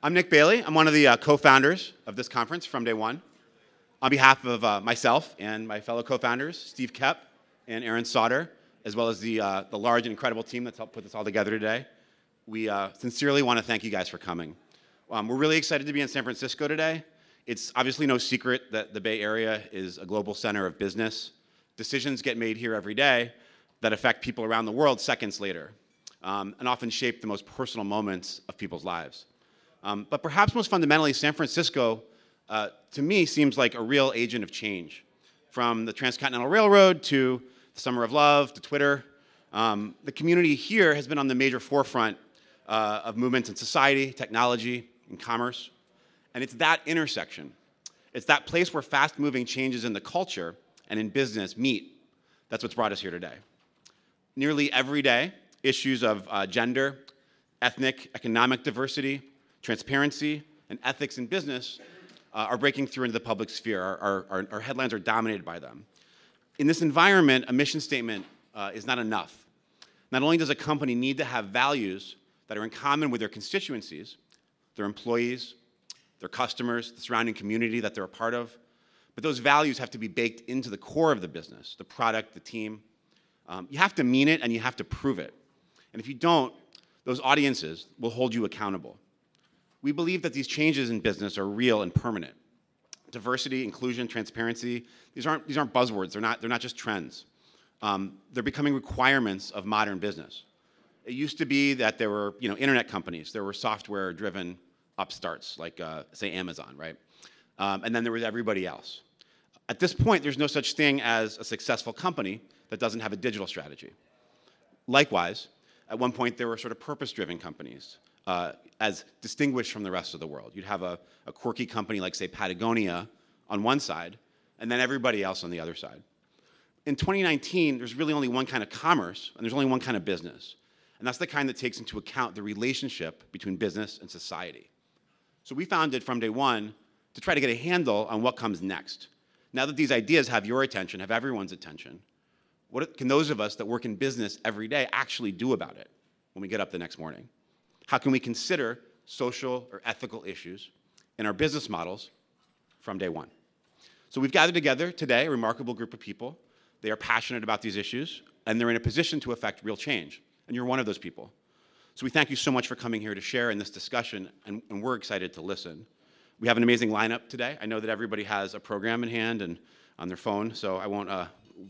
I'm Nick Baily. I'm one of the co-founders of this conference from day one. On behalf of myself and my fellow co-founders, Steve Koepp and Aaron Sauter, as well as the large and incredible team that's helped put this all together today, we sincerely want to thank you guys for coming. We're really excited to be in San Francisco today. It's obviously no secret that the Bay Area is a global center of business. Decisions get made here every day that affect people around the world seconds later, and often shape the most personal moments of people's lives. But perhaps most fundamentally, San Francisco, to me, seems like a real agent of change. From the Transcontinental Railroad to the Summer of Love to Twitter, the community here has been on the major forefront of movements in society, technology, and commerce. And it's that intersection. It's that place where fast-moving changes in the culture and in business meet. That's what's brought us here today. Nearly every day, issues of gender, ethnic, economic diversity, transparency, and ethics in business are breaking through into the public sphere. Our headlines are dominated by them. In this environment, a mission statement is not enough. Not only does a company need to have values that are in common with their constituencies, their employees, their customers, the surrounding community that they're a part of, but those values have to be baked into the core of the business, the product, the team. You have to mean it and you have to prove it. And if you don't, those audiences will hold you accountable. We believe that these changes in business are real and permanent. Diversity, inclusion, transparency, these aren't buzzwords. They're not just trends. They're becoming requirements of modern business. It used to be that there were internet companies. There were software-driven upstarts like, say, Amazon, right? And then there was everybody else. At this point, there's no such thing as a successful company that doesn't have a digital strategy. Likewise, at one point, there were sort of purpose-driven companies, as distinguished from the rest of the world. You'd have a quirky company like, say, Patagonia on one side, and then everybody else on the other side. In 2019, there's really only one kind of commerce, and there's only one kind of business. And that's the kind that takes into account the relationship between business and society. So we founded from day one to try to get a handle on what comes next. Now that these ideas have your attention, have everyone's attention, what can those of us that work in business every day actually do about it when we get up the next morning? How can we consider social or ethical issues in our business models from day one? So we've gathered together today a remarkable group of people. They are passionate about these issues, and they're in a position to affect real change. And you're one of those people. So we thank you so much for coming here to share in this discussion, and we're excited to listen. We have an amazing lineup today. I know that everybody has a program in hand and on their phone, so I won't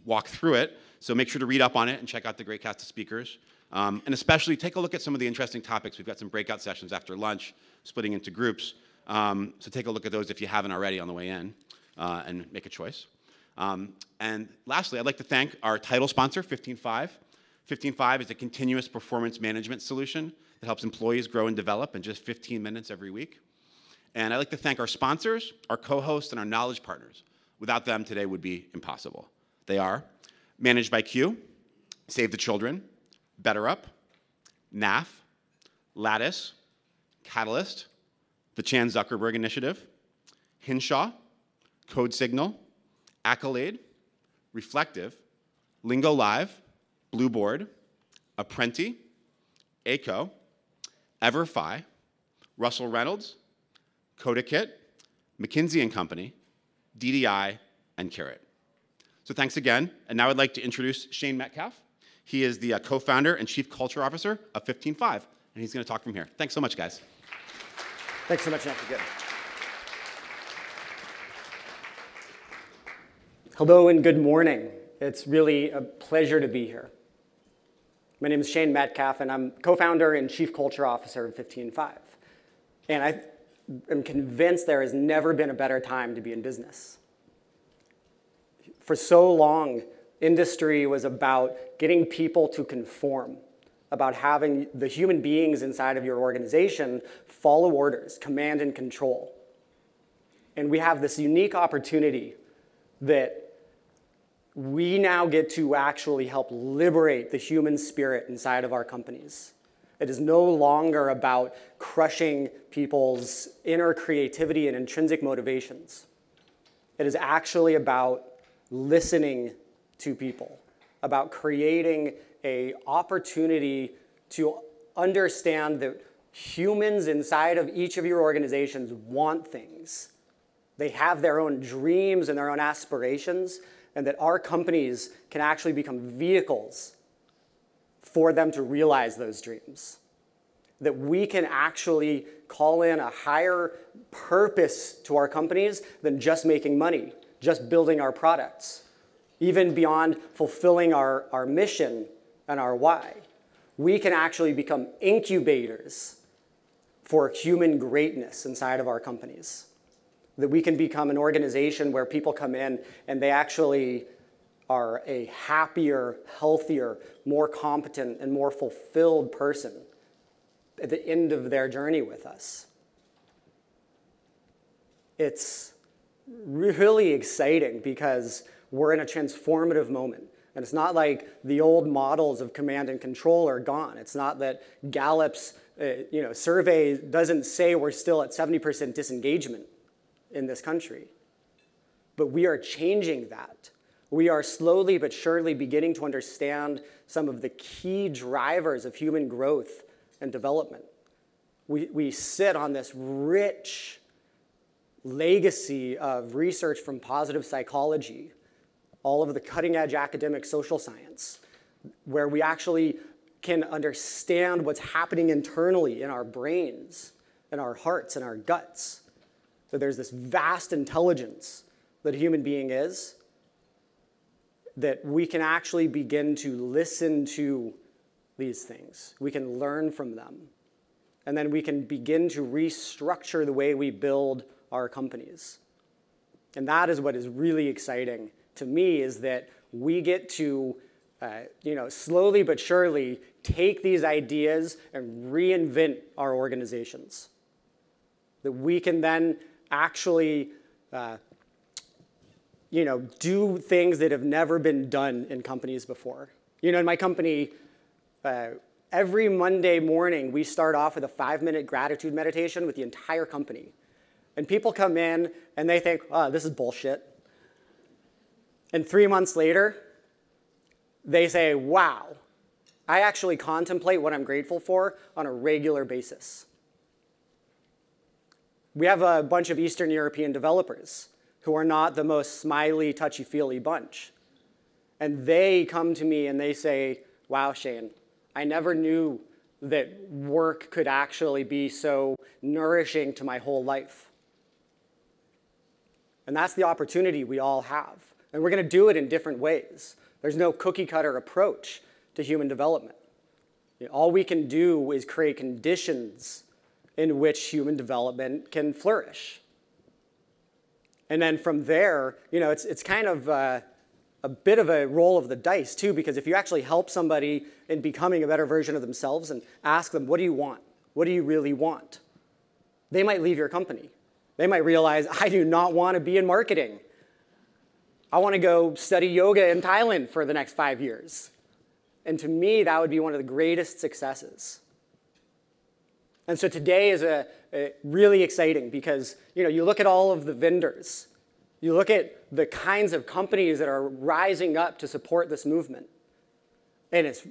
walk through it. So make sure to read up on it and check out the great cast of speakers. And especially take a look at some of the interesting topics. We've got some breakout sessions after lunch, splitting into groups. So take a look at those if you haven't already on the way in, and make a choice. And lastly, I'd like to thank our title sponsor, 15Five. 15Five is a continuous performance management solution that helps employees grow and develop in just 15 minutes every week. And I'd like to thank our sponsors, our co-hosts, and our knowledge partners. Without them, today would be impossible. They are Managed by Q, Save the Children, BetterUp, NAF, Lattice, Catalyst, the Chan Zuckerberg Initiative, Hinshaw, Code Signal, Accolade, Reflective, Lingo Live, Blueboard, Apprenti, ACO, EverFi, Russell Reynolds, CodaKit, McKinsey & Company, DDI, and Carrot. So thanks again. And now I'd like to introduce Shane MetCalf. He is the co-founder and chief culture officer of 15Five, and he's going to talk from here. Thanks so much, guys. Thanks so much, Nick. Hello and good morning. It's really a pleasure to be here. My name is Shane MetCalf, and I'm co-founder and chief culture officer of 15Five. And I am convinced there has never been a better time to be in business. For so long, industry was about getting people to conform, about having the human beings inside of your organization follow orders, command and control. And we have this unique opportunity that we now get to actually help liberate the human spirit inside of our companies. It is no longer about crushing people's inner creativity and intrinsic motivations. It is actually about listening to people, about creating an opportunity to understand that humans inside of each of your organizations want things. They have their own dreams and their own aspirations, and that our companies can actually become vehicles for them to realize those dreams. That we can actually call in a higher purpose to our companies than just making money, just building our products, even beyond fulfilling our mission and our why. We can actually become incubators for human greatness inside of our companies. That we can become an organization where people come in and they actually are a happier, healthier, more competent, and more fulfilled person at the end of their journey with us. It's really exciting because we're in a transformative moment. And it's not like the old models of command and control are gone. It's not that Gallup's survey doesn't say we're still at 70% disengagement in this country. But we are changing that. We are slowly but surely beginning to understand some of the key drivers of human growth and development. We sit on this rich legacy of research from positive psychology, all of the cutting-edge academic social science, where we actually can understand what's happening internally in our brains, in our hearts, and our guts. So there's this vast intelligence that a human being is, that we can actually begin to listen to these things. We can learn from them. And then we can begin to restructure the way we build our companies. And that is what is really exciting to me, is that we get to slowly but surely take these ideas and reinvent our organizations. That we can then actually do things that have never been done in companies before. In my company, every Monday morning, we start off with a 5-minute gratitude meditation with the entire company. And people come in and they think, oh, this is bullshit. And 3 months later, they say, wow, I actually contemplate what I'm grateful for on a regular basis. We have a bunch of Eastern European developers who are not the most smiley, touchy-feely bunch. And they come to me and they say, wow, Shane, I never knew that work could actually be so nourishing to my whole life. And that's the opportunity we all have. And we're going to do it in different ways. There's no cookie-cutter approach to human development. All we can do is create conditions in which human development can flourish. And then from there, it's kind of a bit of a roll of the dice, too, because if you actually help somebody in becoming a better version of themselves and ask them, what do you want? What do you really want? They might leave your company. They might realize, I do not want to be in marketing. I want to go study yoga in Thailand for the next 5 years. And to me, that would be one of the greatest successes. And so today is a really exciting because you look at all of the vendors. You look at the kinds of companies that are rising up to support this movement. And it's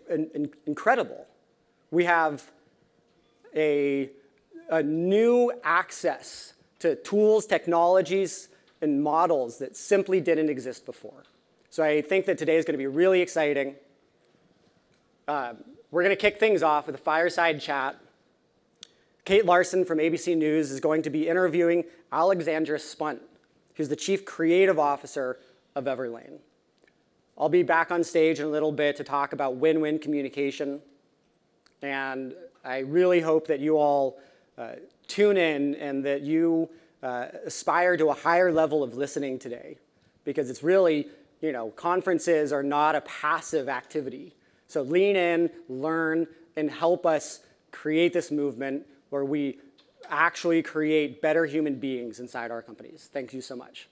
incredible. We have a new access to tools, technologies, and models that simply didn't exist before. So I think that today is going to be really exciting. We're going to kick things off with a fireside chat. Kate Larson from ABC News is going to be interviewing Alexandra Spunt, who's the Chief Creative Officer of Everlane. I'll be back on stage in a little bit to talk about win-win communication. And I really hope that you all tune in and that you aspire to a higher level of listening today. Because it's really, conferences are not a passive activity. So lean in, learn, and help us create this movement where we actually create better human beings inside our companies. Thank you so much.